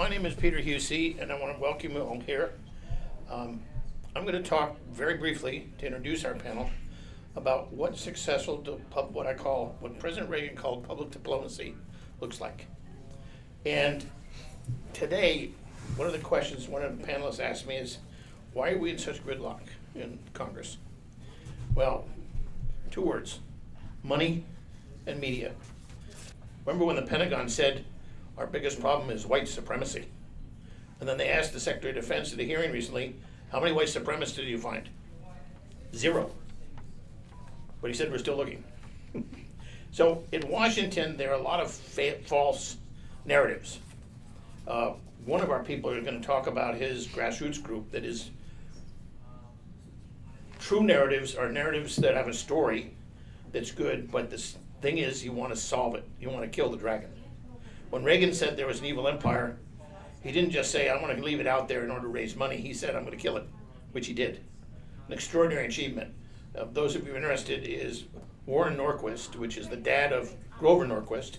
My name is Peter Husey, and I want to welcome you all here. I'm going to talk very briefly to introduce our panel about what what President Reagan called public diplomacy looks like. And today, one of the questions one of the panelists asked me is, why are we in such gridlock in Congress? Well, two words: money and media. Remember when the Pentagon said our biggest problem is white supremacy? And then they asked the Secretary of Defense at a hearing recently, how many white supremacists did you find? 0. But he said we're still looking. So in Washington, there are a lot of false narratives. One of our people is going to talk about his grassroots group that is true narratives are narratives that have a story that's good, but the thing is you want to solve it. You want to kill the dragon. When Reagan said there was an evil empire, he didn't just say, I want to leave it out there in order to raise money. He said, I'm going to kill it, which he did. An extraordinary achievement. Those of you interested is Warren Norquist, which is the dad of Grover Norquist,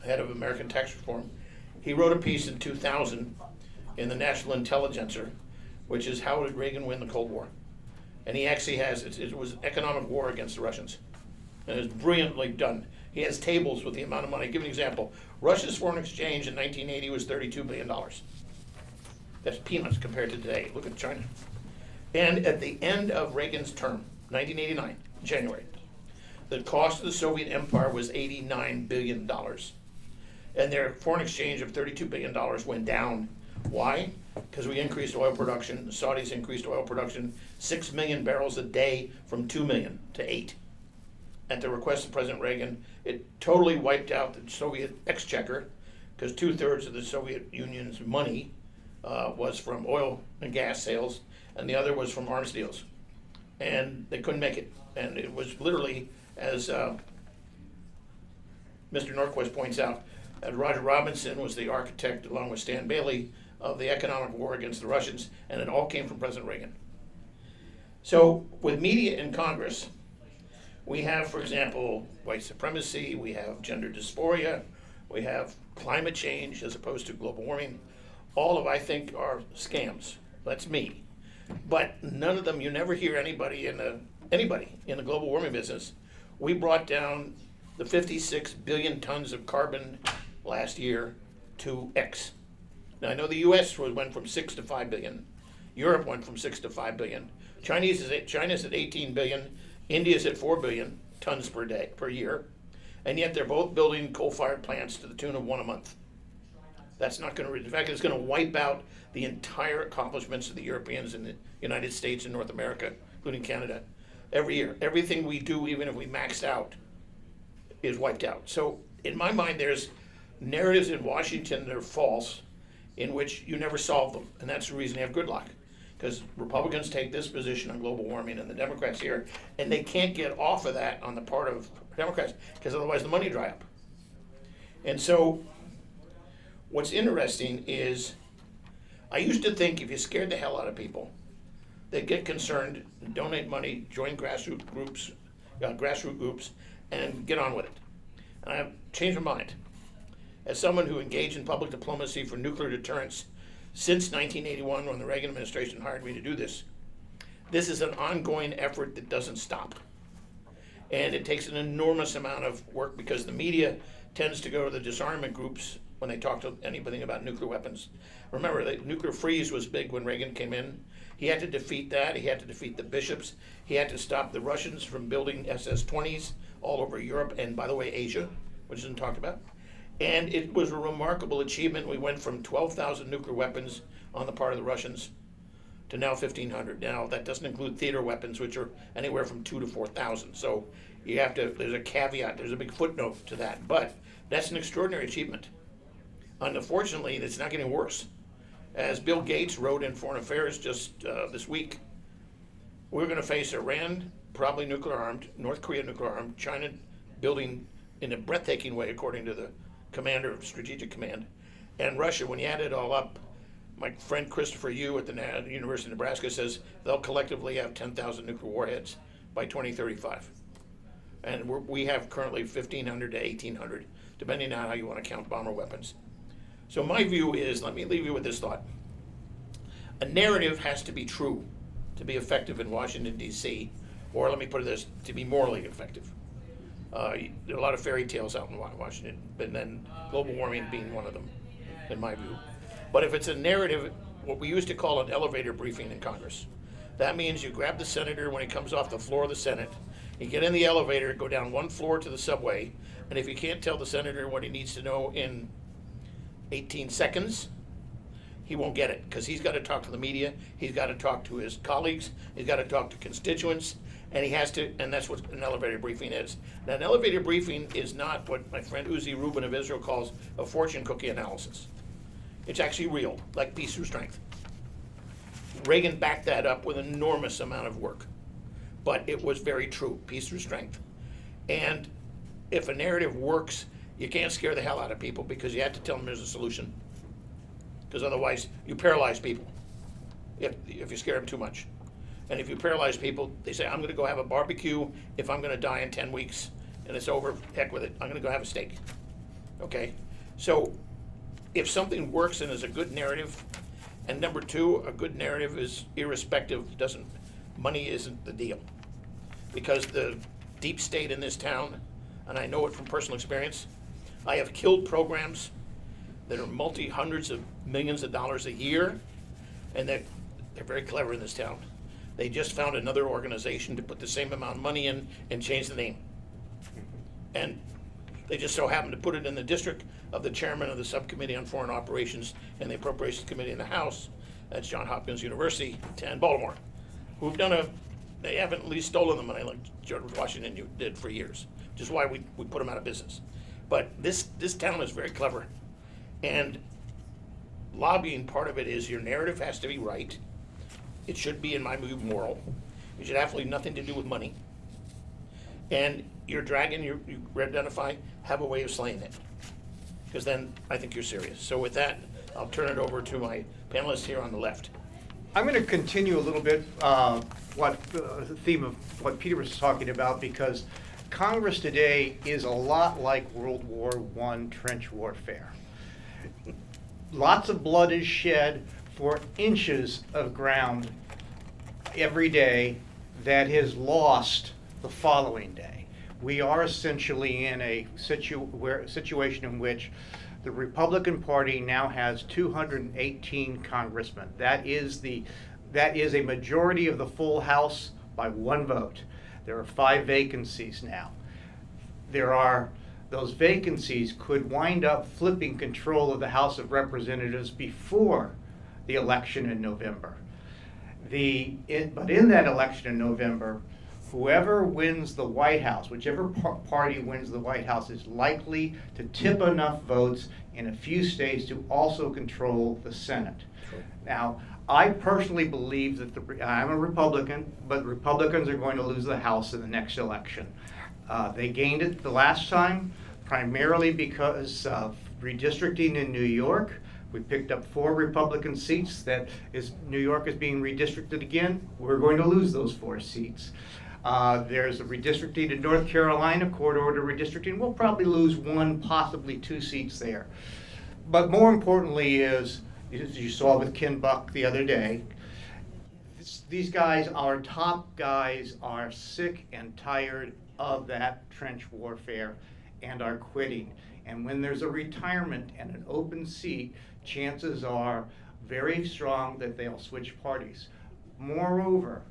head of American Tax Reform. He wrote a piece in 2000 in the National Intelligencer, which is how did Reagan win the Cold War? And he actually has, it was an economic war against the Russians. And it was brilliantly done. He has tables with the amount of money. I'll give you an example. Russia's foreign exchange in 1980 was $32 billion. That's peanuts compared to today. Look at China. And at the end of Reagan's term, 1989, January, the cost of the Soviet empire was $89 billion. And their foreign exchange of $32 billion went down. Why? Because we increased oil production. The Saudis increased oil production 6 million barrels a day from 2 million to 8. At the request of President Reagan, it totally wiped out the Soviet exchequer, because 2/3 of the Soviet Union's money was from oil and gas sales, and the other was from arms deals. And they couldn't make it. And it was literally, as Mr. Norquist points out, Roger Robinson was the architect, along with Stan Bailey, of the economic war against the Russians, and it all came from President Reagan. So with media in Congress, we have, for example, white supremacy, we have gender dysphoria, we have climate change as opposed to global warming. All of, I think, are scams. That's me. But none of them, you never hear anybody in the global warming business. We brought down the 56 billion tons of carbon last year to X. Now I know the US went from 6 to 5 billion. Europe went from 6 to 5 billion. China's at 18 billion. India's at 4 billion tons per year, and yet they're both building coal-fired plants to the tune of 1 a month. That's not going to, in fact, it's going to wipe out the entire accomplishments of the Europeans and the United States and North America, including Canada, every year. Everything we do, even if we maxed out, is wiped out. So in my mind, there's narratives in Washington that are false, in which you never solve them, and that's the reason they have gridlock. Because Republicans take this position on global warming and the Democrats here, and they can't get off of that on the part of Democrats, because otherwise the money dry up. And so what's interesting is, I used to think if you scared the hell out of people, they'd get concerned, donate money, join grassroots groups, and get on with it. And I've changed my mind. As someone who engaged in public diplomacy for nuclear deterrence since 1981, when the Reagan administration hired me to do this, this is an ongoing effort that doesn't stop. And it takes an enormous amount of work, because the media tends to go to the disarmament groups when they talk to anybody about nuclear weapons. Remember, the nuclear freeze was big when Reagan came in. He had to defeat that. He had to defeat the bishops. He had to stop the Russians from building SS-20s all over Europe and, by the way, Asia, which isn't talked about. And it was a remarkable achievement. We went from 12,000 nuclear weapons on the part of the Russians to now 1,500. Now, that doesn't include theater weapons, which are anywhere from 2,000 to 4,000. So you have to, there's a caveat, there's a big footnote to that. But that's an extraordinary achievement. Unfortunately, it's not getting worse. As Bill Gates wrote in Foreign Affairs just this week, we're going to face Iran, probably nuclear armed, North Korea nuclear armed, China building in a breathtaking way, according to the commander of Strategic Command, and Russia. When you add it all up, my friend Christopher Yu at the University of Nebraska says they'll collectively have 10,000 nuclear warheads by 2035. And we have currently 1,500 to 1,800, depending on how you want to count bomber weapons. So my view is, let me leave you with this thought. A narrative has to be true to be effective in Washington, D.C., or let me put it this, to be morally effective. There are a lot of fairy tales out in Washington, and then global warming being one of them, in my view. But if it's a narrative, what we used to call an elevator briefing in Congress, that means you grab the senator when he comes off the floor of the Senate, you get in the elevator, go down one floor to the subway, and if you can't tell the senator what he needs to know in 18 seconds, he won't get it, because he's got to talk to the media, he's got to talk to his colleagues, he's got to talk to constituents, and he has to, and that's what an elevator briefing is. Now, an elevator briefing is not what my friend Uzi Rubin of Israel calls a fortune cookie analysis. It's actually real, like peace through strength. Reagan backed that up with an enormous amount of work, but it was very true, peace through strength. And if a narrative works, you can't scare the hell out of people because you have to tell them there's a solution. Because otherwise, you paralyze people if you scare them too much. And if you paralyze people, they say, I'm going to go have a barbecue if I'm going to die in 10 weeks, and it's over, heck with it, I'm going to go have a steak. Okay? So if something works and is a good narrative, and number two, a good narrative is irrespective, money isn't the deal. Because the deep state in this town, and I know it from personal experience, I have killed programs that are multi-hundreds of millions of dollars a year, and they're very clever in this town. They just found another organization to put the same amount of money in and change the name. And they just so happened to put it in the district of the chairman of the subcommittee on foreign operations and the appropriations committee in the House, that's Johns Hopkins University in Baltimore, who've they haven't at least stolen the money like George Washington did for years, which is why we put them out of business. But this town is very clever. And lobbying, part of it is your narrative has to be right. It should be, in my view, moral. It should have absolutely nothing to do with money. And your dragon, you identify, have a way of slaying it. Because then I think you're serious. So with that, I'll turn it over to my panelists here on the left. I'm going to continue a little bit the theme of what Peter was talking about, because Congress today is a lot like World War I trench warfare. Lots of blood is shed for inches of ground every day that is lost the following day. We are essentially in a situation in which the Republican Party now has 218 congressmen. That is a majority of the full House by one vote. There are 5 vacancies now. Those vacancies could wind up flipping control of the House of Representatives before the election in November. But in that election in November, whoever wins the White House, whichever party wins the White House, is likely to tip enough votes in a few states to also control the Senate. Sure. Now, I personally believe that I'm a Republican, but Republicans are going to lose the House in the next election. They gained it the last time, primarily because of redistricting in New York. We picked up 4 Republican seats. New York is being redistricted again. We're going to lose those 4 seats. There's a redistricting in North Carolina, court order redistricting. We'll probably lose 1, possibly 2 seats there. But more importantly is, as you saw with Ken Buck the other day, these guys, our top guys, are sick and tired of that trench warfare and are quitting. And when there's a retirement and an open seat, chances are very strong that they'll switch parties. Moreover,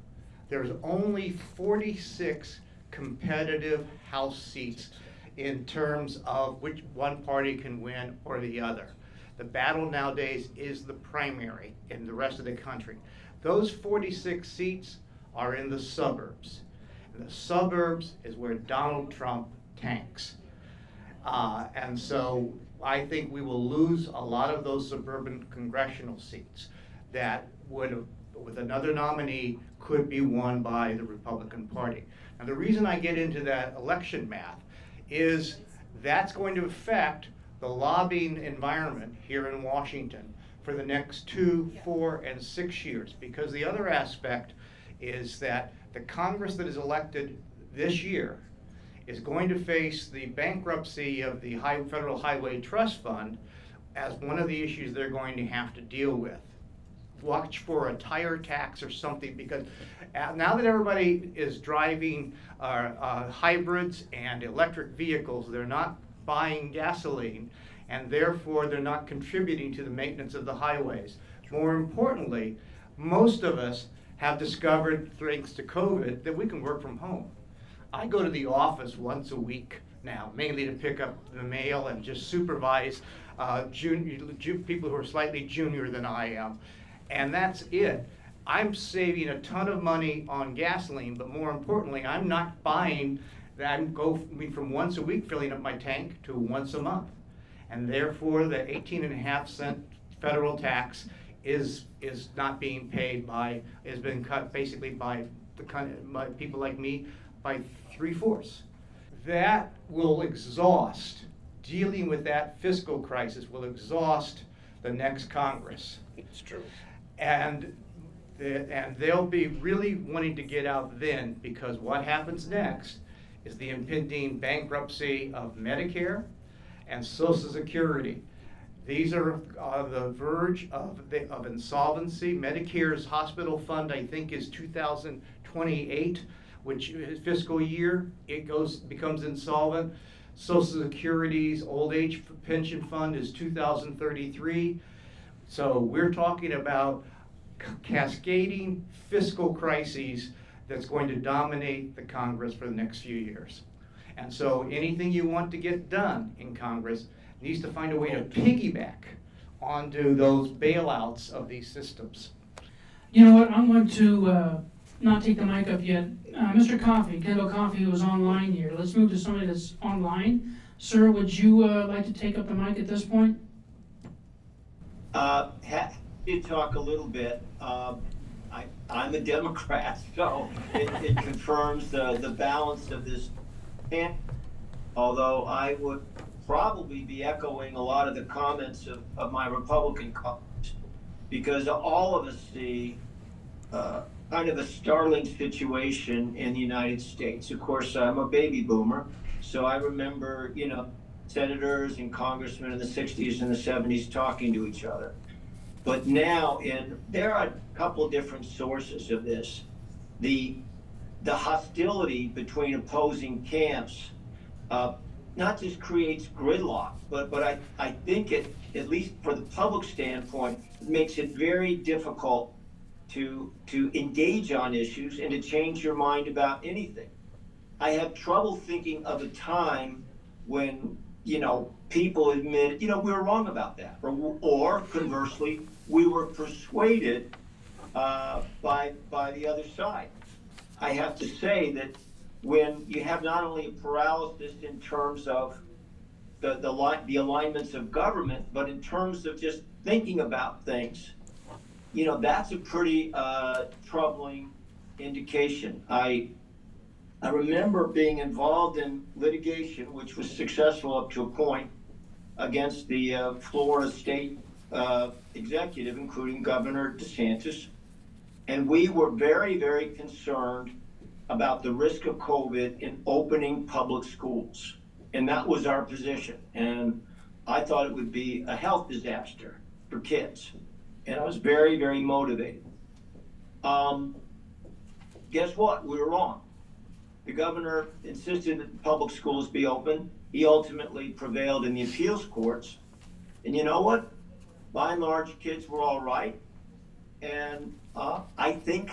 there's only 46 competitive House seats in terms of which one party can win or the other. The battle nowadays is the primary in the rest of the country. Those 46 seats are in the suburbs. And the suburbs is where Donald Trump tanks. And so I think we will lose a lot of those suburban congressional seats that would have, with another nominee, could be won by the Republican Party. Now, the reason I get into that election math is that's going to affect the lobbying environment here in Washington for the next 2, 4, and 6 years. Because the other aspect is that the Congress that is elected this year is going to face the bankruptcy of the Federal Highway Trust Fund, as one of the issues they're going to have to deal with. Watch for a tire tax or something, because now that everybody is driving hybrids and electric vehicles, they're not buying gasoline, and therefore they're not contributing to the maintenance of the highways. More importantly, most of us have discovered, thanks to COVID, that we can work from home. I go to the office once a week now, mainly to pick up the mail and just supervise people who are slightly junior than I am. And that's it. I'm saving a ton of money on gasoline, but more importantly, I'm not buying that. I'm going from once a week filling up my tank to once a month. And therefore, the 18.5-cent federal tax is not being paid has been cut basically by people like me by 3/4. That will exhaust, dealing with that fiscal crisis will exhaust the next Congress. It's true. And they'll be really wanting to get out then, because what happens next is the impending bankruptcy of Medicare and Social Security. These are on the verge of insolvency. Medicare's hospital fund, I think, is 2028, which is fiscal year. It becomes insolvent. Social Security's old age pension fund is 2033. So we're talking about cascading fiscal crises that's going to dominate the Congress for the next few years. And so anything you want to get done in Congress needs to find a way to piggyback onto those bailouts of these systems. You know what, I'm going to not take the mic up yet. Mr. Coffey, Kendall Coffey, who is online here. Let's move to somebody that's online. Sir, would you like to take up the mic at this point? To talk a little bit. I'm a Democrat, so it confirms the balance of this. Although I would probably be echoing a lot of the comments of my Republican colleagues, because all of us see kind of a startling situation in the United States. Of course, I'm a baby boomer, so I remember, senators and congressmen in the 60s and the 70s talking to each other. But now, there are a couple different sources of this. The hostility between opposing camps not just creates gridlock, but I think it, at least for the public standpoint, makes it very difficult to engage on issues and to change your mind about anything. I have trouble thinking of a time when, people admit, we were wrong about that. Or conversely, we were persuaded by the other side. I have to say that when you have not only a paralysis in terms of the alignments of government, but in terms of just thinking about things, that's a pretty troubling indication. I remember being involved in litigation, which was successful up to a point, against the Florida state executive, including Governor DeSantis. And we were very, very concerned about the risk of COVID in opening public schools. And that was our position. And I thought it would be a health disaster for kids. And I was very, very motivated. Guess what? We were wrong. The governor insisted that public schools be open. He ultimately prevailed in the appeals courts. And you know what? By and large, kids were all right. And I think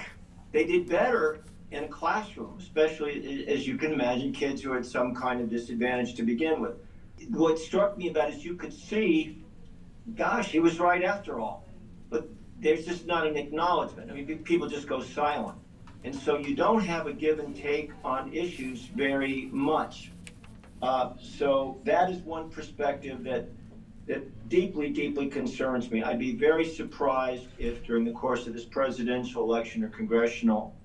they did better in a classroom, especially, as you can imagine, kids who had some kind of disadvantage to begin with. What struck me about it is you could see, gosh, he was right after all. But there's just not an acknowledgement. I mean, people just go silent. And so you don't have a give and take on issues very much. So that is one perspective that deeply, deeply concerns me. I'd be very surprised if during the course of this presidential election or congressional,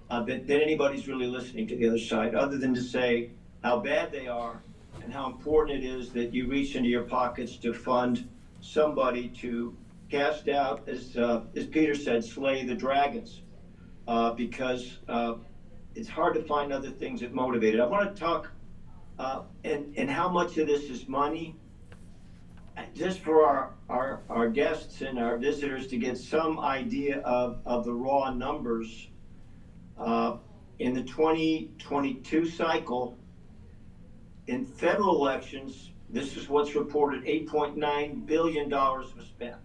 that anybody's really listening to the other side, other than to say how bad they are and how important it is that you reach into your pockets to fund somebody to cast out, as Peter said, slay the dragons, because it's hard to find other things that motivate it. I want to talk and how much of this is money. just for our guests and our visitors to get some idea of the raw numbers, in the 2022 cycle, in federal elections, this is what's reported, $8.9 billion was spent.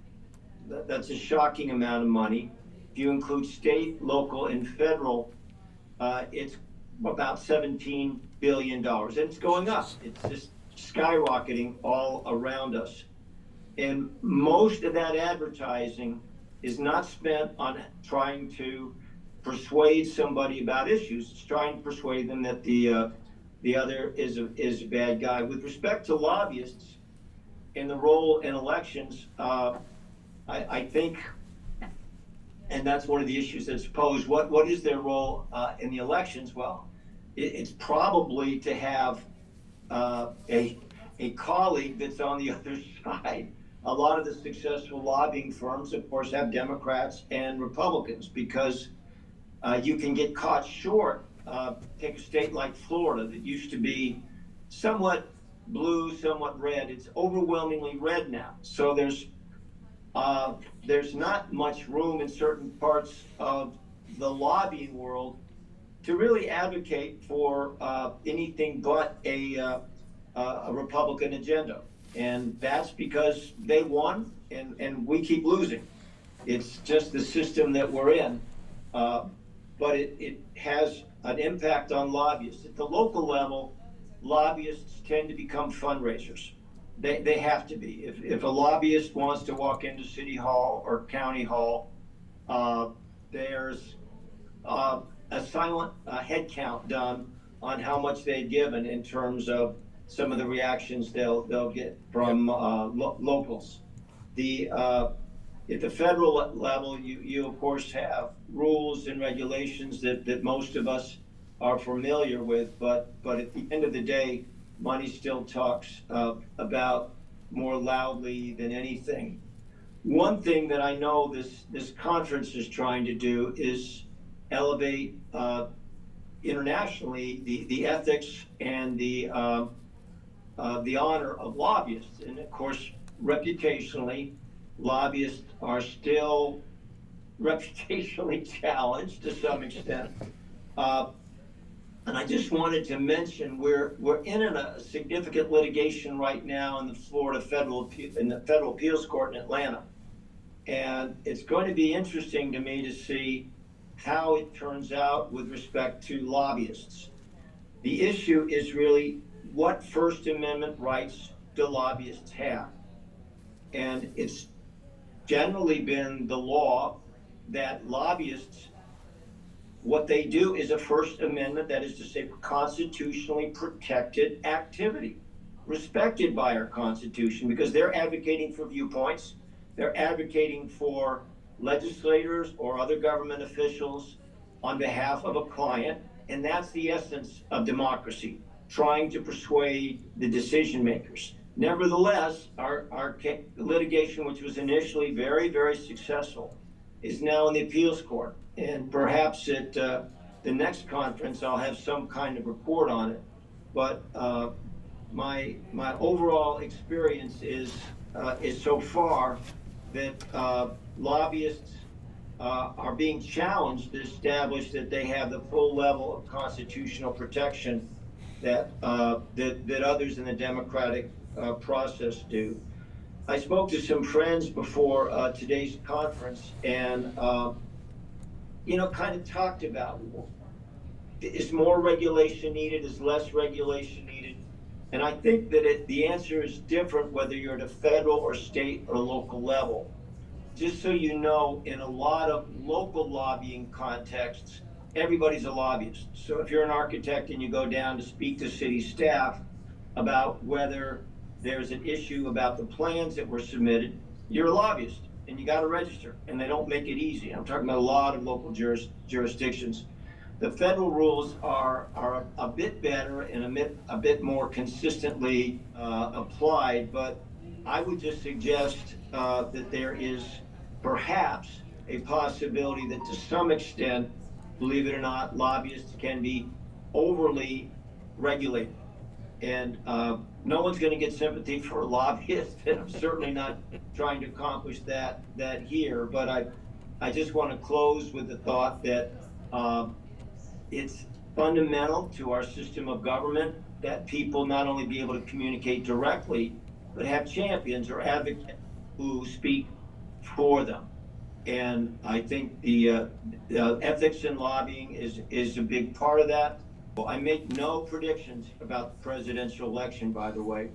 That's a shocking amount of money. If you include state, local, and federal, it's about $17 billion. And it's going up. It's just skyrocketing all around us. And most of that advertising is not spent on trying to persuade somebody about issues. It's trying to persuade them that the other is a bad guy. With respect to lobbyists and the role in elections, I think, and that's one of the issues that's posed, what is their role in the elections? Well, it's probably to have a colleague that's on the other side. A lot of the successful lobbying firms, of course, have Democrats and Republicans because you can get caught short. Take a state like Florida that used to be somewhat blue, somewhat red. It's overwhelmingly red now. So there's not much room in certain parts of the lobbying world to really advocate for anything but a Republican agenda. And that's because they won and we keep losing. It's just the system that we're in. But it has an impact on lobbyists. At the local level, lobbyists tend to become fundraisers. They have to be. If a lobbyist wants to walk into City Hall or County Hall, there's a silent head count done on how much they've given in terms of some of the reactions they'll get from locals. At the federal level, you of course have rules and regulations that most of us are familiar with, but at the end of the day, money still talks about more loudly than anything. One thing that I know this conference is trying to do is elevate internationally the ethics and the honor of lobbyists. And of course, reputationally, lobbyists are still reputationally challenged to some extent. And I just wanted to mention we're in a significant litigation right now in the Federal Appeals Court in Atlanta. And it's going to be interesting to me to see how it turns out with respect to lobbyists. The issue is really what First Amendment rights do lobbyists have? And it's generally been the law that lobbyists, what they do is a First Amendment, that is to say, constitutionally protected activity, respected by our Constitution, because they're advocating for viewpoints, they're advocating for legislators or other government officials on behalf of a client, and that's the essence of democracy, trying to persuade the decision makers. Nevertheless, our litigation, which was initially very, very successful, is now in the appeals court. And perhaps at the next conference, I'll have some kind of report on it. But my overall experience is so far that lobbyists are being challenged to establish that they have the full level of constitutional protection that others in the democratic process do. I spoke to some friends before today's conference and kind of talked about, is more regulation needed, is less regulation needed? And I think that the answer is different whether you're at a federal or state or local level. Just so you know, in a lot of local lobbying contexts, everybody's a lobbyist. So if you're an architect and you go down to speak to city staff about whether there's an issue about the plans that were submitted, you're a lobbyist and you got to register, and they don't make it easy. I'm talking about a lot of local jurisdictions. The federal rules are a bit better and a bit more consistently applied, but I would just suggest that there is perhaps a possibility that to some extent, believe it or not, lobbyists can be overly regulated. And no one's going to get sympathy for lobbyists, and I'm certainly not trying to accomplish that here. But I just want to close with the thought that it's fundamental to our system of government that people not only be able to communicate directly, but have champions or advocates who speak for them. And I think the ethics in lobbying is a big part of that. Well, I make no predictions about the presidential election, by the way.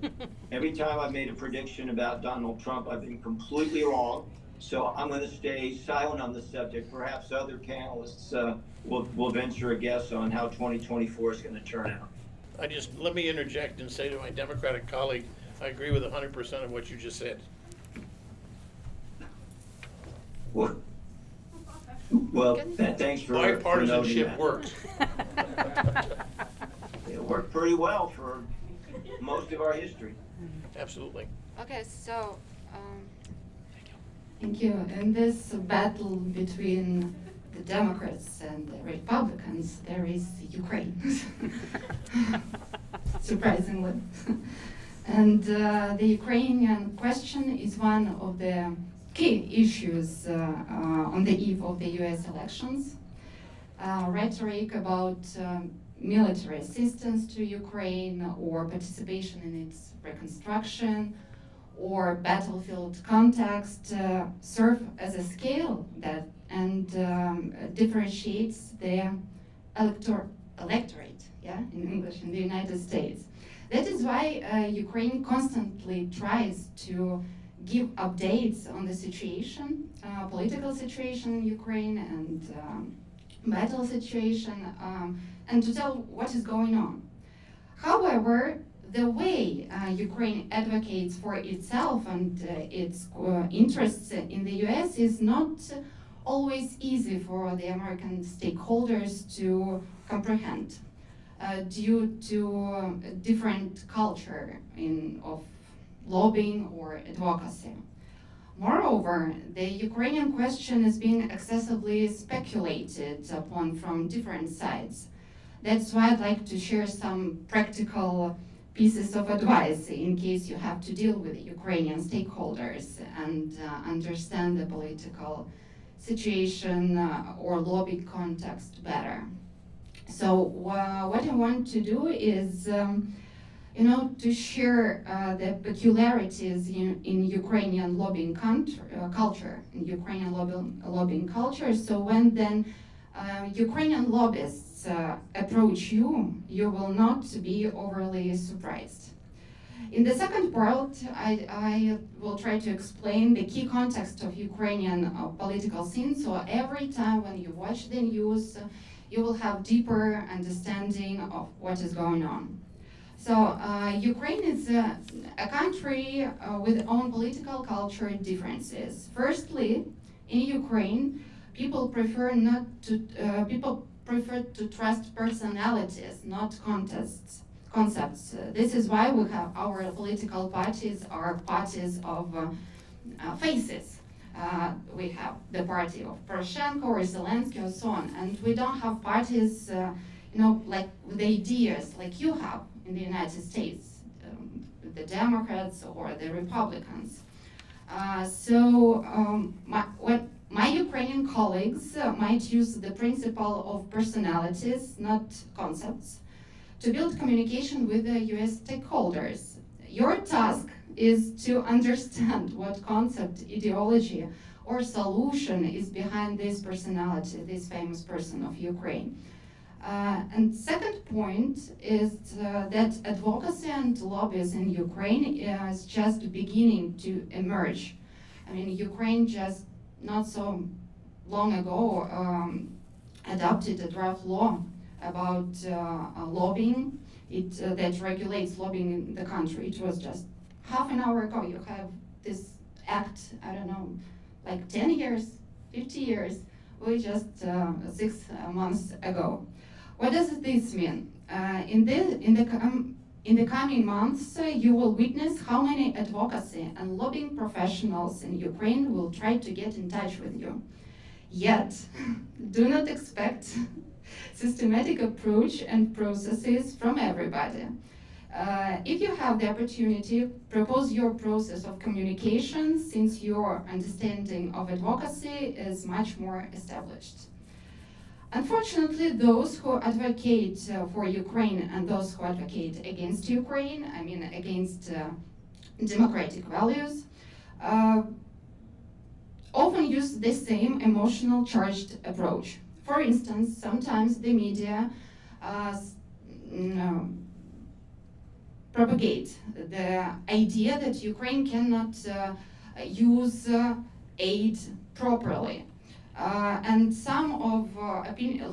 Every time I've made a prediction about Donald Trump, I've been completely wrong. So I'm going to stay silent on the subject. Perhaps other panelists will venture a guess on how 2024 is going to turn out. Let me interject and say to my Democratic colleague, I agree with 100% of what you just said. Well, thanks for noting Bipartisanship that. works. It worked pretty well for most of our history. Absolutely. Okay, so Thank you. In this battle between the Democrats and the Republicans, there is Ukraine, surprisingly. And the Ukrainian question is one of the key issues on the eve of the US elections. Rhetoric about military assistance to Ukraine or participation in its reconstruction or battlefield context serve as a scale that differentiates the electorate, in English, in the United States. That is why Ukraine constantly tries to give updates on the situation, political situation in Ukraine and battle situation, and to tell what is going on. However, the way Ukraine advocates for itself and its interests in the US is not always easy for the American stakeholders to comprehend due to a different culture of lobbying or advocacy. Moreover, the Ukrainian question is being excessively speculated upon from different sides. That's why I'd like to share some practical pieces of advice in case you have to deal with Ukrainian stakeholders and understand the political situation or lobby context better. So what I want to do is to share the peculiarities in Ukrainian lobbying culture, in Ukrainian lobbying culture. So when then Ukrainian lobbyists approach you, you will not be overly surprised. In the second part, I will try to explain the key context of Ukrainian political scene. So every time when you watch the news, you will have deeper understanding of what is going on. So Ukraine is a country with own political culture differences. Firstly, in Ukraine, people prefer to trust personalities, not concepts. This is why we have our political parties are parties of faces. We have the party of Poroshenko or Zelensky or so on, and we don't have parties, like with ideas like you have in the United States, the Democrats or the Republicans. My Ukrainian colleagues might use the principle of personalities, not concepts, to build communication with the US stakeholders. Your task is to understand what concept, ideology, or solution is behind this personality, this famous person of Ukraine. And second point is that advocacy and lobbies in Ukraine is just beginning to emerge. I mean, Ukraine just not so long ago adopted a draft law about lobbying that regulates lobbying in the country. It was just half an hour ago. You have this act, I don't know, like 10 years, 50 years, we just 6 months ago. What does this mean? In the coming months, you will witness how many advocacy and lobbying professionals in Ukraine will try to get in touch with you. Yet, do not expect systematic approach and processes from everybody. If you have the opportunity, propose your process of communication, since your understanding of advocacy is much more established. Unfortunately, those who advocate for Ukraine and those who advocate against Ukraine, I mean against democratic values, often use the same emotional charged approach. For instance, sometimes the media propagate the idea that Ukraine cannot use aid properly. And some of opinion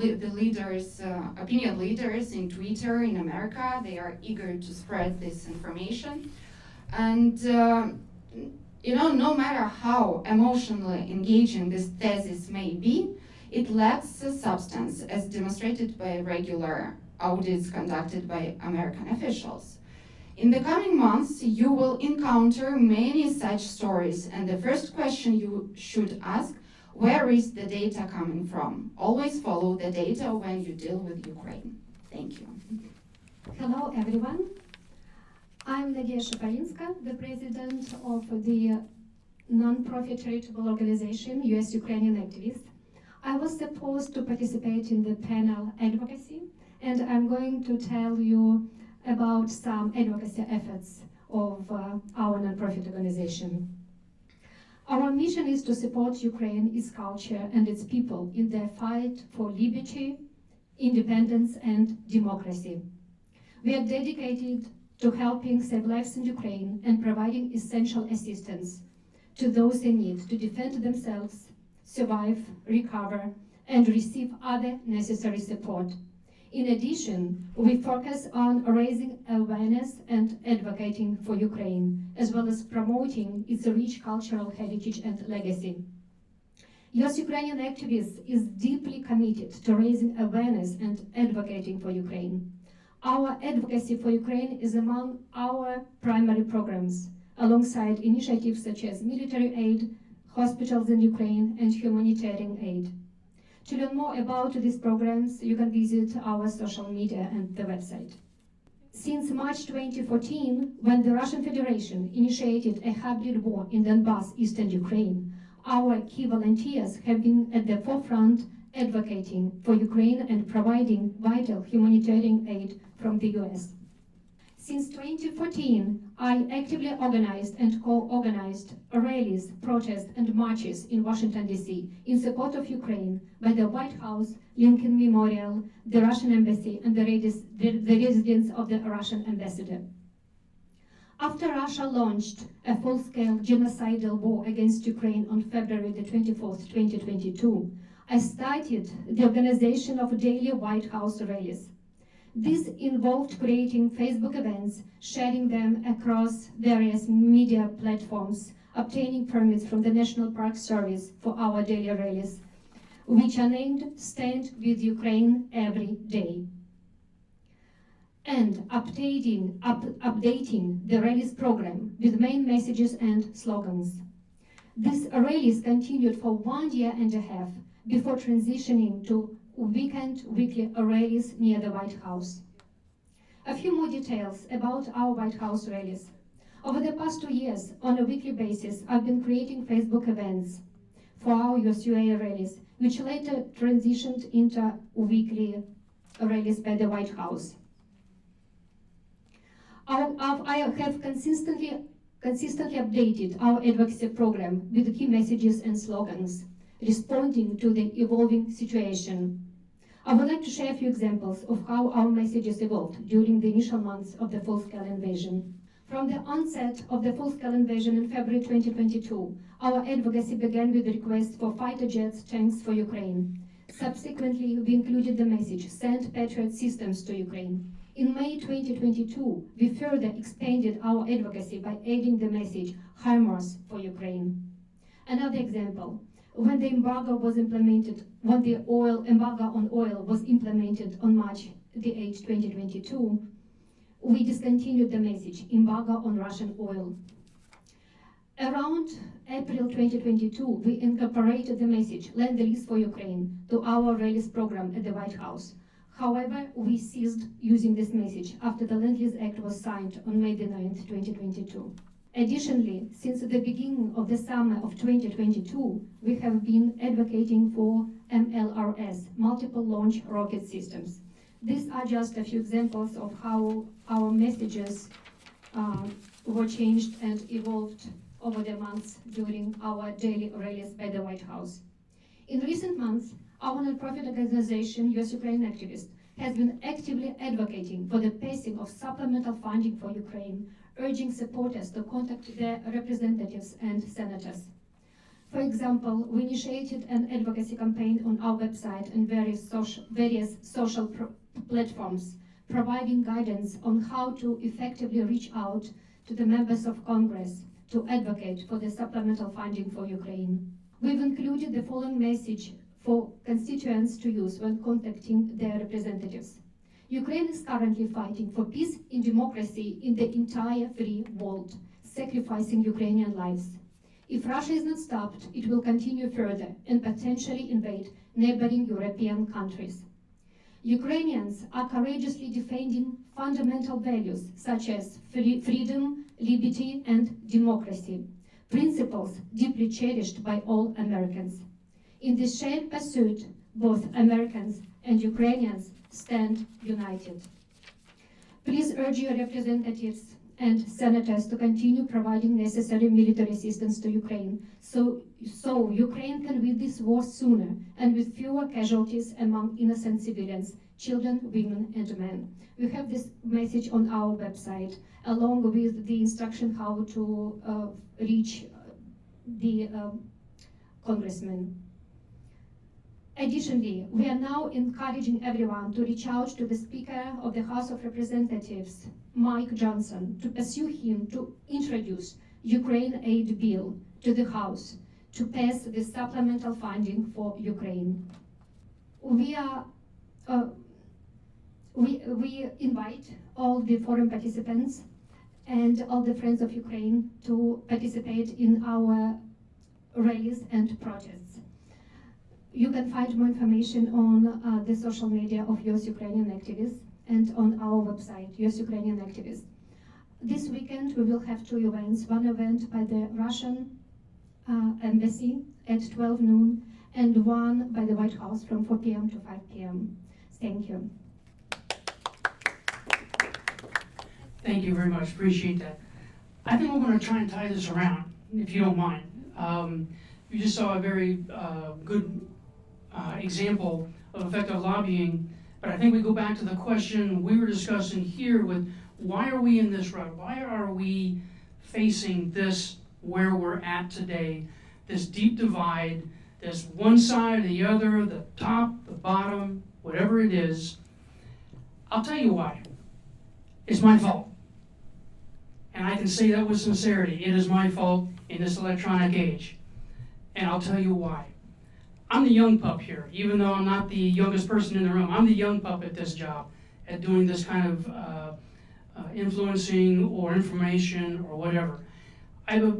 leaders in Twitter in America, they are eager to spread this information. And no matter how emotionally engaging this thesis may be, it lacks substance, as demonstrated by regular audits conducted by American officials. In the coming months, you will encounter many such stories, and the first question you should ask: where is the data coming from? Always follow the data when you deal with Ukraine. Thank you. Hello, everyone. I'm Megi Kurdadze, the president of the non-profit charitable organization US Ukrainian Activists. I was supposed to participate in the panel Advocacy, and I'm going to tell you about some advocacy efforts of our non-profit organization. Our mission is to support Ukraine, its culture, and its people in their fight for liberty, independence, and democracy. We are dedicated to helping save lives in Ukraine and providing essential assistance to those in need to defend themselves, survive, recover, and receive other necessary support. In addition, we focus on raising awareness and advocating for Ukraine, as well as promoting its rich cultural heritage and legacy. US Ukrainian Activists is deeply committed to raising awareness and advocating for Ukraine. Our advocacy for Ukraine is among our primary programs, alongside initiatives such as military aid, hospitals in Ukraine, and humanitarian aid. To learn more about these programs, you can visit our social media and the website. Since March 2014, when the Russian Federation initiated a hybrid war in Donbass, eastern Ukraine, our key volunteers have been at the forefront advocating for Ukraine and providing vital humanitarian aid from the US. Since 2014, I actively organized and co-organized rallies, protests, and marches in Washington, D.C. in support of Ukraine by the White House, Lincoln Memorial, the Russian Embassy, and the residence of the Russian ambassador. After Russia launched a full-scale genocidal war against Ukraine on February the 24th, 2022, I started the organization of daily White House rallies. This involved creating Facebook events, sharing them across various media platforms, obtaining permits from the National Park Service for our daily rallies, which are named Stand with Ukraine Every Day, and updating the rallies program with main messages and slogans. These rallies continued for 1.5 years before transitioning to weekly rallies near the White House. A few more details about our White House rallies. Over the past 2 years, on a weekly basis, I've been creating Facebook events for our USUA rallies, which later transitioned into weekly rallies by the White House. I have consistently updated our advocacy program with key messages and slogans, responding to the evolving situation. I would like to share a few examples of how our messages evolved during the initial months of the full-scale invasion. From the onset of the full-scale invasion in February 2022, our advocacy began with requests for fighter jets, tanks for Ukraine. Subsequently, we included the message, "Send Patriot systems to Ukraine." In May 2022, we further expanded our advocacy by adding the message, "HIMARS for Ukraine." Another example, when the embargo on oil was implemented on March the 8th, 2022, we discontinued the message, "Embargo on Russian oil." Around April 2022, we incorporated the message, "Lend-Lease for Ukraine," to our rallies program at the White House. However, we ceased using this message after the Land-Lease Act was signed on May 9, 2022. Additionally, since the beginning of the summer of 2022, we have been advocating for MLRS, multiple launch rocket systems. These are just a few examples of how our messages were changed and evolved over the months during our daily rallies by the White House. In recent months, our nonprofit organization, US Ukraine Activist, has been actively advocating for the passing of supplemental funding for Ukraine, urging supporters to contact their representatives and senators. For example, we initiated an advocacy campaign on our website and various social platforms, providing guidance on how to effectively reach out to the members of Congress to advocate for the supplemental funding for Ukraine. We've included the following message for constituents to use when contacting their representatives. Ukraine is currently fighting for peace and democracy in the entire free world, sacrificing Ukrainian lives. If Russia is not stopped, it will continue further and potentially invade neighboring European countries. Ukrainians are courageously defending fundamental values such as freedom, liberty, and democracy, principles deeply cherished by all Americans. In this shared pursuit, both Americans and Ukrainians stand united. Please urge your representatives and senators to continue providing necessary military assistance to Ukraine so Ukraine can win this war sooner and with fewer casualties among innocent civilians, children, women, and men. We have this message on our website, along with the instruction how to reach the congressman. Additionally, we are now encouraging everyone to reach out to the Speaker of the House of Representatives, Mike Johnson, to pursue him to introduce Ukraine aid bill to the House to pass the supplemental funding for Ukraine. We invite all the foreign participants and all the friends of Ukraine to participate in our rallies and protests. You can find more information on the social media of US Ukrainian Activists and on our website, US Ukrainian Activists. This weekend we will have two events, one event by the Russian embassy at 12 noon and one by the White House from 4 p.m. to 5 p.m. Thank you. Thank you very much, appreciate that. I think we're going to try and tie this around, if you don't mind. You just saw a very good example of effective lobbying, but I think we go back to the question we were discussing here with why are we in this rut? Why are we facing this where we're at today, this deep divide, this one side or the other, the top, the bottom, whatever it is? I'll tell you why. It's my fault. And I can say that with sincerity. It is my fault in this electronic age. And I'll tell you why. I'm the young pup here, even though I'm not the youngest person in the room. I'm the young pup at this job, at doing this kind of influencing or information or whatever.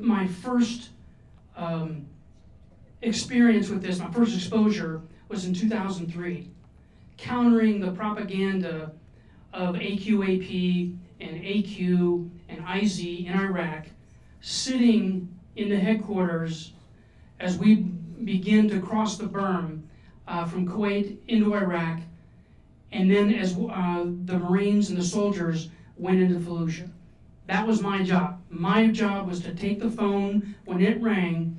My first experience with this, my first exposure was in 2003, countering the propaganda of AQAP and AQ and IZ in Iraq, sitting in the headquarters as we begin to cross the berm from Kuwait into Iraq, and then as the Marines and the soldiers went into Fallujah. That was my job. My job was to take the phone when it rang,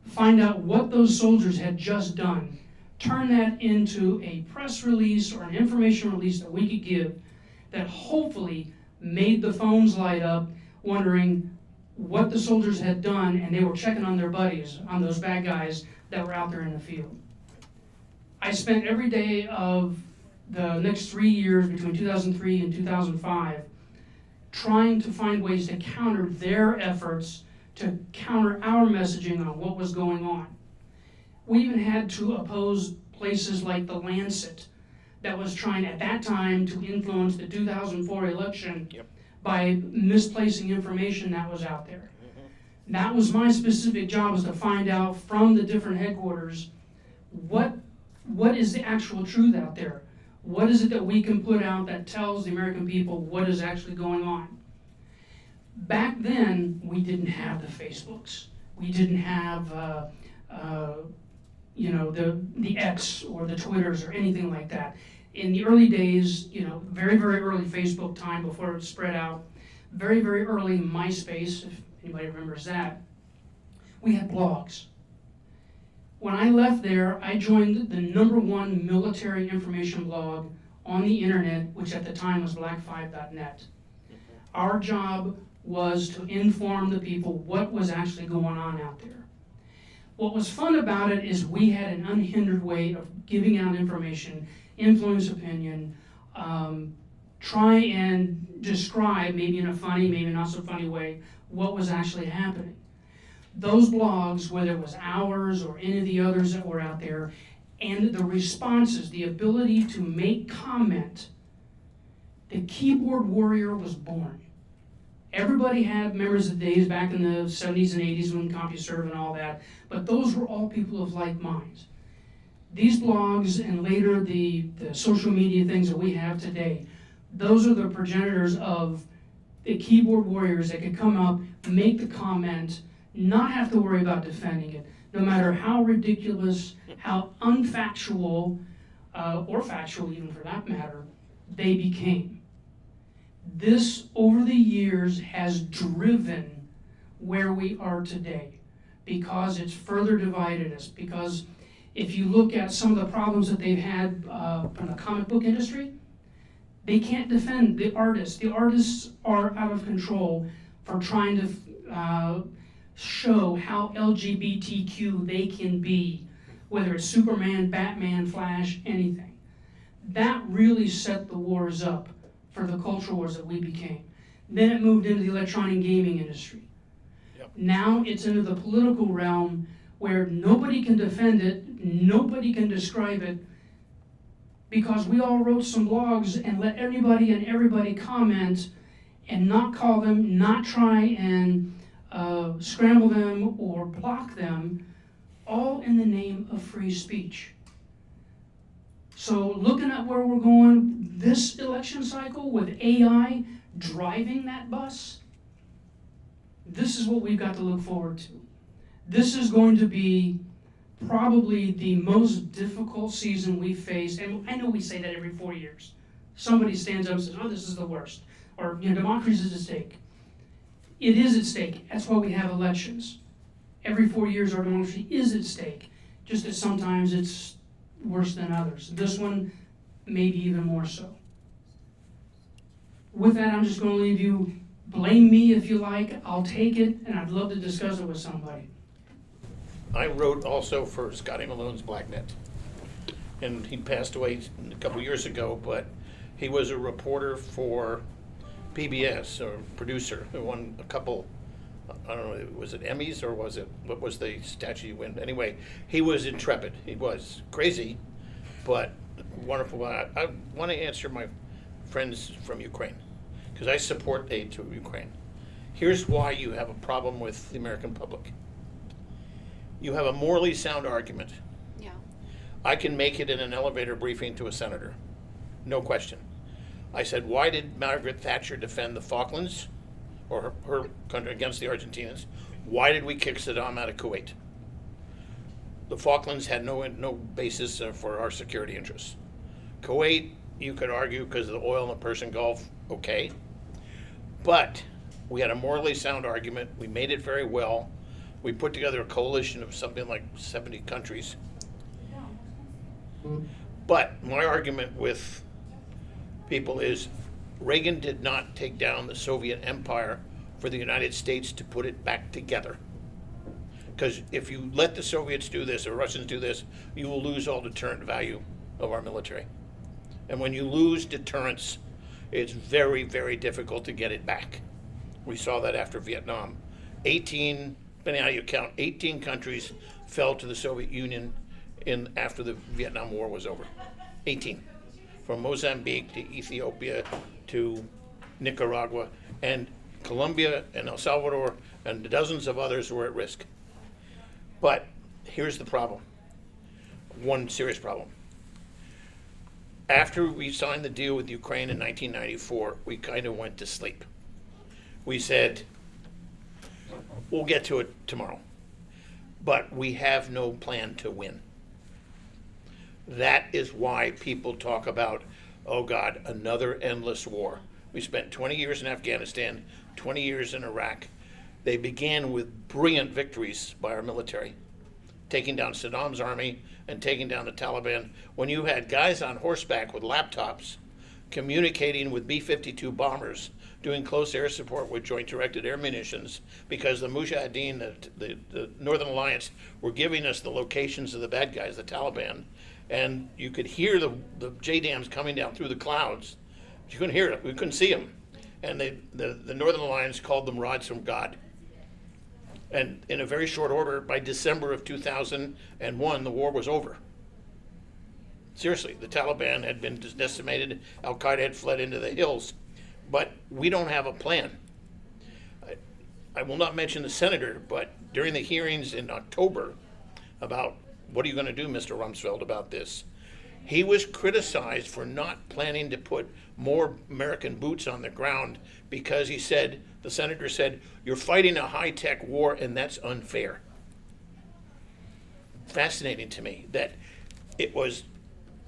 find out what those soldiers had just done, turn that into a press release or an information release that we could give that hopefully made the phones light up, wondering what the soldiers had done, and they were checking on their buddies, on those bad guys that were out there in the field. I spent every day of the next 3 years, between 2003 and 2005, trying to find ways to counter their efforts, to counter our messaging on what was going on. We even had to oppose places like the Lancet, that was trying at that time to influence the 2004 election by misplacing information that was out there. That was my specific job, was to find out from the different headquarters what is the actual truth out there. What is it that we can put out that tells the American people what is actually going on? Back then, we didn't have the Facebooks. We didn't have, the X or the Twitters or anything like that. In the early days, very, very early Facebook time before it spread out, very, very early MySpace, if anybody remembers that, we had blogs. When I left there, I joined the #1 military information blog on the internet, which at the time was black5.net. Our job was to inform the people what was actually going on out there. What was fun about it is we had an unhindered way of giving out information, influence opinion, try and describe, maybe in a funny, maybe not so funny way, what was actually happening. Those blogs, whether it was ours or any of the others that were out there, and the responses, the ability to make comment, the keyboard warrior was born. Everybody had memories of the days back in the 70s and 80s when CompuServe and all that, but those were all people of like minds. These blogs and later the social media things that we have today, those are the progenitors of the keyboard warriors that could come up, make the comment, not have to worry about defending it, no matter how ridiculous, how unfactual, or factual even for that matter, they became. This, over the years, has driven where we are today because it's further divided us. Because if you look at some of the problems that they've had from the comic book industry, they can't defend the artists. The artists are out of control for trying to show how LGBTQ they can be, whether it's Superman, Batman, Flash, anything. That really set the wars up for the culture wars that we became. Then it moved into the electronic gaming industry. Yep. Now it's into the political realm where nobody can defend it, nobody can describe it, because we all wrote some blogs and let anybody and everybody comment and not call them, not try and scramble them or block them, all in the name of free speech. So looking at where we're going this election cycle with AI driving that bus, this is what we've got to look forward to. This is going to be probably the most difficult season we've faced, and I know we say that every 4 years. Somebody stands up and says, oh, this is the worst, or democracy is at stake. It is at stake. That's why we have elections. Every 4 years our democracy is at stake, just that sometimes it's worse than others. This one, maybe even more so. With that, I'm just going to leave you. Blame me if you like. I'll take it, and I'd love to discuss it with somebody. I wrote also for Scotty Malone's BlackNet, and he passed away a couple years ago, but he was a reporter for PBS, or producer, who won a couple, I don't know, was it Emmys or was it, what was the statue you win? Anyway, he was intrepid. He was crazy, but wonderful. I want to answer my friends from Ukraine, because I support aid to Ukraine. Here's why you have a problem with the American public. You have a morally sound argument. Yeah. I can make it in an elevator briefing to a senator, no question. I said, why did Margaret Thatcher defend the Falklands, or her country, against the Argentinians? Why did we kick Saddam out of Kuwait? The Falklands had no basis for our security interests. Kuwait, you could argue because of the oil in the Persian Gulf, okay. But we had a morally sound argument. We made it very well. We put together a coalition of something like 70 countries. But my argument with people is Reagan did not take down the Soviet empire for the United States to put it back together. Because if you let the Soviets do this or Russians do this, you will lose all deterrent value of our military. And when you lose deterrence, it's very, very difficult to get it back. We saw that after Vietnam. 18, depending on how you count, 18 countries fell to the Soviet Union after the Vietnam War was over. 18. From Mozambique to Ethiopia to Nicaragua, and Colombia and El Salvador and dozens of others were at risk. But here's the problem, one serious problem. After we signed the deal with Ukraine in 1994, we kind of went to sleep. We said, we'll get to it tomorrow, but we have no plan to win. That is why people talk about, oh God, another endless war. We spent 20 years in Afghanistan, 20 years in Iraq. They began with brilliant victories by our military, taking down Saddam's army and taking down the Taliban. When you had guys on horseback with laptops communicating with B-52 bombers, doing close air support with joint directed air munitions, because the Mujahideen, the Northern Alliance, were giving us the locations of the bad guys, the Taliban, and you could hear the JDAMs coming down through the clouds. You couldn't hear it. We couldn't see them. And the Northern Alliance called them rods from God. And in a very short order, by December of 2001, the war was over. Seriously, the Taliban had been decimated. Al-Qaeda had fled into the hills. But we don't have a plan. I will not mention the senator, but during the hearings in October about what are you going to do, Mr. Rumsfeld, about this, he was criticized for not planning to put more American boots on the ground because he said, the senator said, you're fighting a high-tech war and that's unfair. Fascinating to me that it was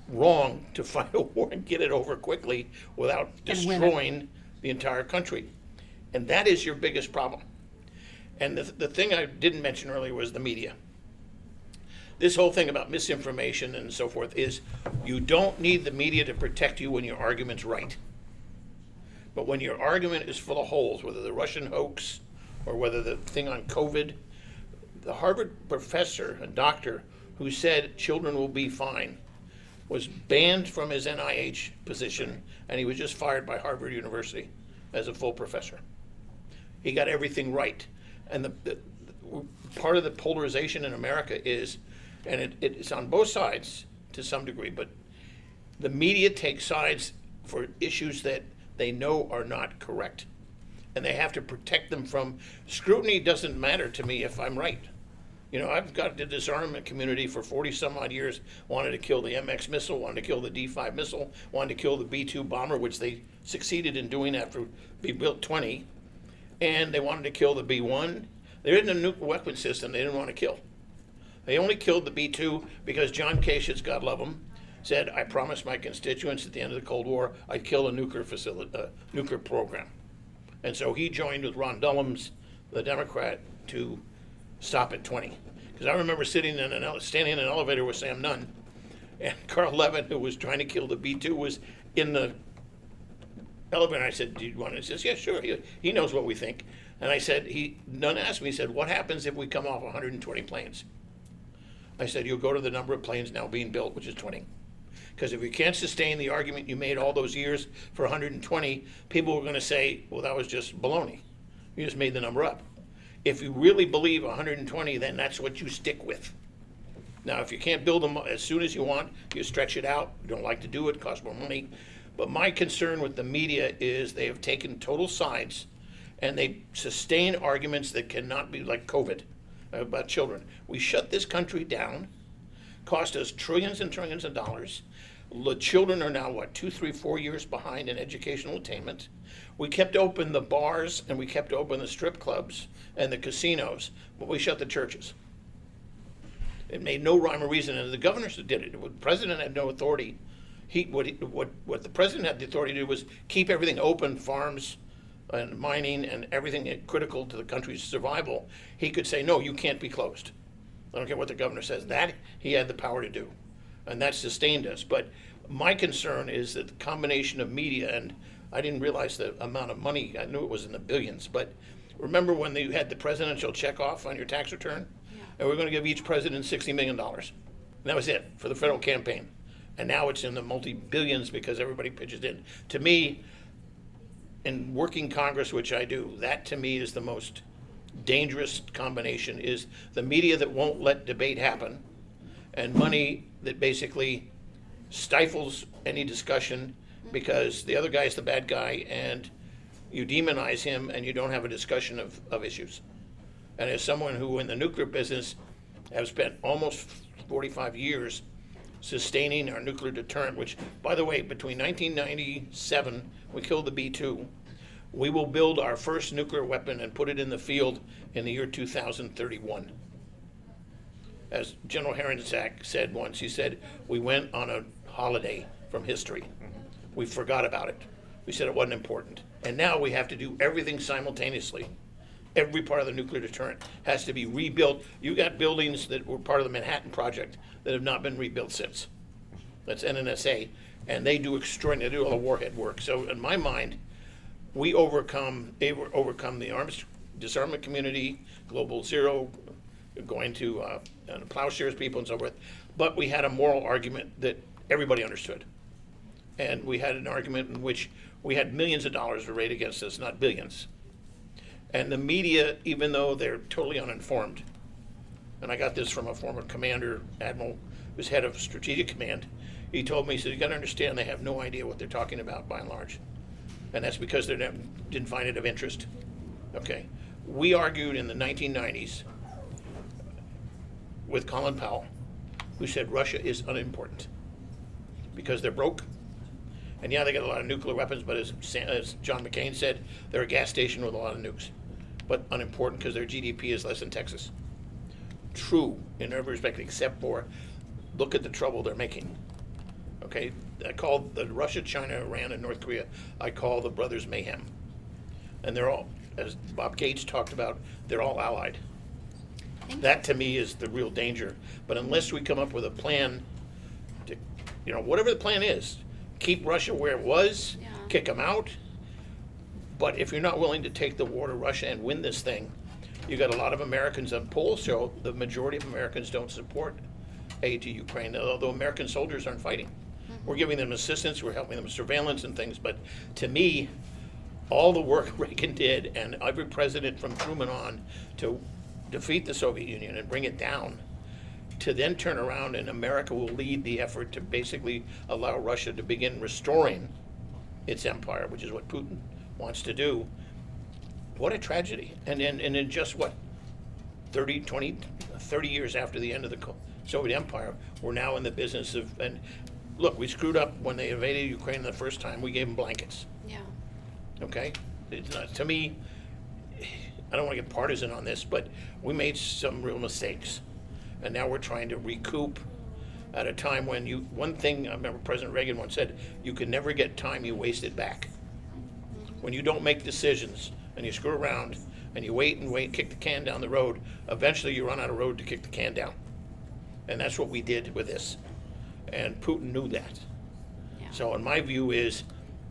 wrong to fight a war and get it over quickly without destroying the entire country. And that is your biggest problem. And the thing I didn't mention earlier was the media. This whole thing about misinformation and so forth is you don't need the media to protect you when your argument's right. But when your argument is full of holes, whether the Russian hoax or whether the thing on COVID, the Harvard professor, a doctor, who said children will be fine, was banned from his NIH position, and he was just fired by Harvard University as a full professor. He got everything right. And the part of the polarization in America is, and it's on both sides to some degree, but the media takes sides for issues that they know are not correct. And they have to protect them from scrutiny. Doesn't matter to me if I'm right. You know, I've got the disarmament community for 40 some odd years, wanted to kill the MX missile, wanted to kill the D5 missile, wanted to kill the B2 bomber, which they succeeded in doing after we built 20. And they wanted to kill the B1. There isn't a nuclear weapon system they didn't want to kill. They only killed the B2 because John Kasich, God love him, said, I promised my constituents at the end of the Cold War I'd kill a nuclear program. And so he joined with Ron Dellums, the Democrat, to stop at 20. Because I remember standing in an elevator with Sam Nunn, and Carl Levin, who was trying to kill the B2, was in the elevator. I said, do you want to? He says, yeah, sure. He knows what we think. And I said, Nunn asked me, he said, what happens if we come off 120 planes? I said, you'll go to the number of planes now being built, which is 20. Because if you can't sustain the argument you made all those years for 120, people were going to say, well, that was just baloney. You just made the number up. If you really believe 120, then that's what you stick with. Now, if you can't build them as soon as you want, you stretch it out. You don't like to do it, costs more money. But my concern with the media is they have taken total sides and they sustain arguments that cannot be, like COVID, about children. We shut this country down, cost us trillions and trillions of dollars. The children are now, 2, 3, 4 years behind in educational attainment. We kept open the bars and we kept open the strip clubs and the casinos, but we shut the churches. It made no rhyme or reason, and the governors did it. The president had no authority. What the president had the authority to do was keep everything open, farms and mining and everything critical to the country's survival. He could say, no, you can't be closed. I don't care what the governor says. That he had the power to do, and that sustained us. But my concern is that the combination of media, and I didn't realize the amount of money. I knew it was in the billions, but remember when you had the presidential check off on your tax return? Yeah. And we're going to give each president $60 million. And that was it for the federal campaign. And now it's in the multi-billions because everybody pitches in. To me, in working Congress, which I do, that to me is the most dangerous combination, is the media that won't let debate happen and money that basically stifles any discussion because the other guy's the bad guy and you demonize him and you don't have a discussion of issues. And as someone who in the nuclear business have spent almost 45 years sustaining our nuclear deterrent, which, by the way, between 1997, we killed the B-2, we will build our first nuclear weapon and put it in the field in the year 2031. As General Herrensack said once, he said, we went on a holiday from history. We forgot about it. We said it wasn't important. And now we have to do everything simultaneously. Every part of the nuclear deterrent has to be rebuilt. You got buildings that were part of the Manhattan Project that have not been rebuilt since. That's NNSA. And they do extraordinary, they do all the warhead work. So in my mind, we overcome the arms disarmament community, Global Zero, going to plowshares people and so forth. But we had a moral argument that everybody understood. And we had an argument in which we had millions of dollars arrayed against us, not billions. And the media, even though they're totally uninformed, and I got this from a former commander, admiral, who's head of strategic command, he told me, he said, you gotta understand they have no idea what they're talking about by and large. And that's because they didn't find it of interest. Okay. We argued in the 1990s with Colin Powell, who said Russia is unimportant because they're broke. And yeah, they got a lot of nuclear weapons, but as John McCain said, they're a gas station with a lot of nukes. But unimportant because their GDP is less than Texas. True in every respect, except for look at the trouble they're making. Okay, I call the Russia, China, Iran, and North Korea, I call the brothers mayhem. And they're all, as Bob Gates talked about, they're all allied. That to me is the real danger. But unless we come up with a plan to, whatever the plan is, keep Russia where it was, kick them out. But if you're not willing to take the war to Russia and win this thing, you got a lot of Americans on polls show the majority of Americans don't support aid to Ukraine, although American soldiers aren't fighting. We're giving them assistance, we're helping them with surveillance and things, but to me, all the work Reagan did and every president from Truman on to defeat the Soviet Union and bring it down, to then turn around and America will lead the effort to basically allow Russia to begin restoring its empire, which is what Putin wants to do. What a tragedy. And in just 30 years after the end of the Soviet Empire, we're now in the business of, and look, we screwed up when they invaded Ukraine the first time, we gave them blankets. Yeah. Okay? It's not, to me, I don't want to get partisan on this, but we made some real mistakes. And now we're trying to recoup at a time when one thing I remember President Reagan once said, you can never get time you wasted back. When you don't make decisions and you screw around and you wait and wait, kick the can down the road, eventually you run out of road to kick the can down. And that's what we did with this. And Putin knew that. Yeah. So in my view is,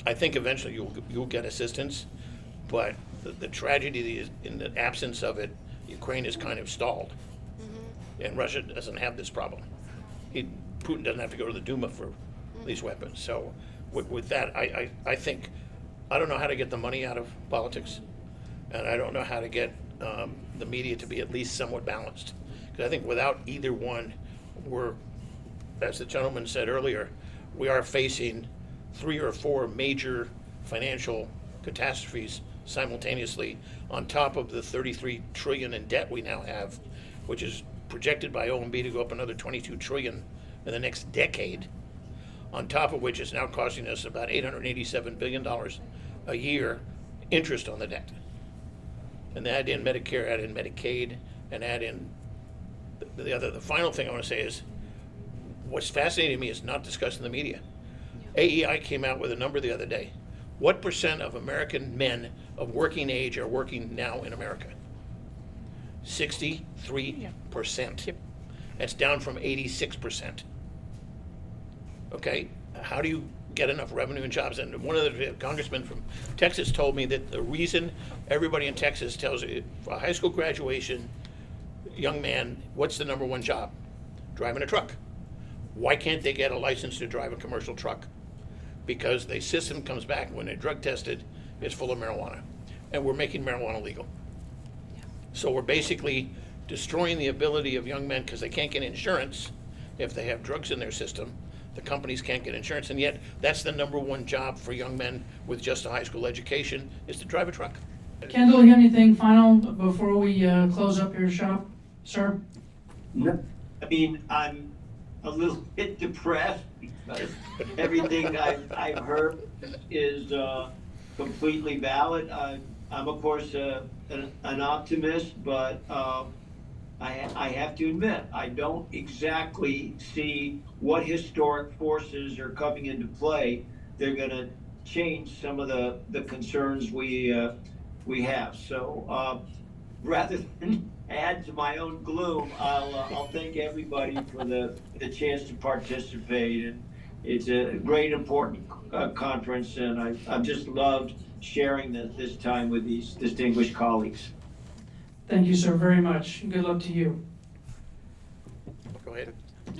I think eventually you'll get assistance, but the tragedy is in the absence of it, Ukraine is kind of stalled. And Russia doesn't have this problem. Putin doesn't have to go to the Duma for these weapons. So with that, I think, I don't know how to get the money out of politics, and I don't know how to get the media to be at least somewhat balanced. Because I think without either one, we're, as the gentleman said earlier, we are facing 3 or 4 major financial catastrophes simultaneously on top of the 33 trillion in debt we now have, which is projected by OMB to go up another 22 trillion in the next decade, on top of which is now costing us about $887 billion a year interest on the debt. And add in Medicare, add in Medicaid, and add in the final thing I want to say is, what's fascinating to me is not discussed in the media. AEI came out with a number the other day. What % of American men of working age are working now in America? 63%. Yep. That's down from 86%. Okay, how do you get enough revenue and jobs? And one of the congressmen from Texas told me that the reason everybody in Texas tells you, for a high school graduation, young man, what's the number one job? Driving a truck. Why can't they get a license to drive a commercial truck? Because the system comes back when they're drug tested, it's full of marijuana. And we're making marijuana legal. So we're basically destroying the ability of young men because they can't get insurance if they have drugs in their system. The companies can't get insurance, and yet that's the number one job for young men with just a high school education is to drive a truck. Kendall, you have anything final before we close up your shop, sir? I mean, I'm a little bit depressed because everything I've heard is completely valid. I'm of course an optimist, but I have to admit, I don't exactly see what historic forces are coming into play. They're going to change some of the concerns we have. So rather than add to my own gloom, I'll thank everybody for the chance to participate. And it's a great, important conference, and I've just loved sharing this time with these distinguished colleagues. Thank you, sir, very much. Good luck to you. Go ahead.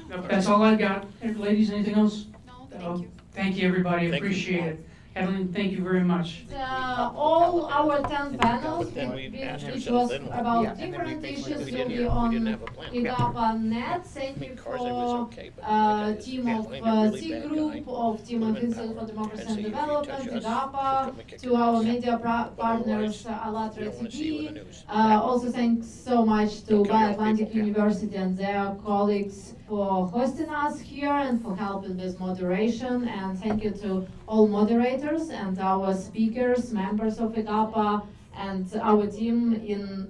Nope, that's all I got. Ladies, anything else? No, thank you. Thank you, everybody. Thank you. Appreciate it. Kathleen, thank you very much. All our 10 panels, But then we asked which ourselves, was then what? about Yeah, and then we different basically- issues, we will didn't be have- we on didn't have a plan. IGAPA.net. Thank I mean, you Karzai for was okay, but my guy is team Kathleen, of a really C bad group, guy. of team Put of him in Institute power for Democracy and and see if you Development, touch us, we'll IGAPA, come and kick to your our ass. media But partners, otherwise, ALLATRA we don't want to see you in the TV. news. Also, thanks so much to Don't kill young Atlantic people. University and their colleagues for hosting us here and for helping with moderation. And thank you to all moderators and our speakers, members of IGAPA, and our team in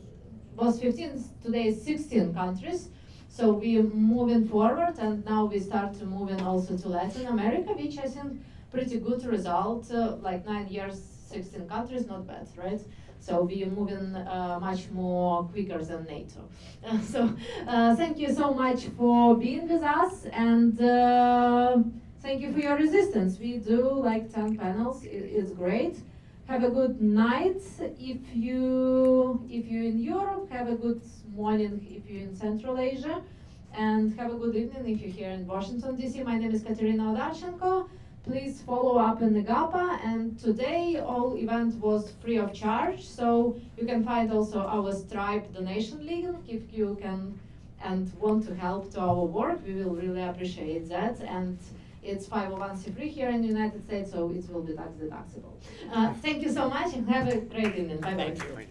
was 15, today 16 countries. So we're moving forward, and now we start to moving also to Latin America, which I think pretty good result. Like 9 years, 16 countries, not bad, right? So we are moving much more quicker than NATO. So thank you so much for being with us, and thank you for your resistance. We do like 10 panels, it's great. Have a good night if you're in Europe, have a good morning if you're in Central Asia, and have a good evening if you're here in Washington, D.C. My name is Katerina Odarchenko. Please follow up in the GAPA, and today all event was free of charge, so you can find also our Stripe donation link if you can and want to help to our work. We will really appreciate that, and it's 501c3 here in the United States, so it will be tax deductible. Thank you so much, and have a great evening. Bye bye. Thank you.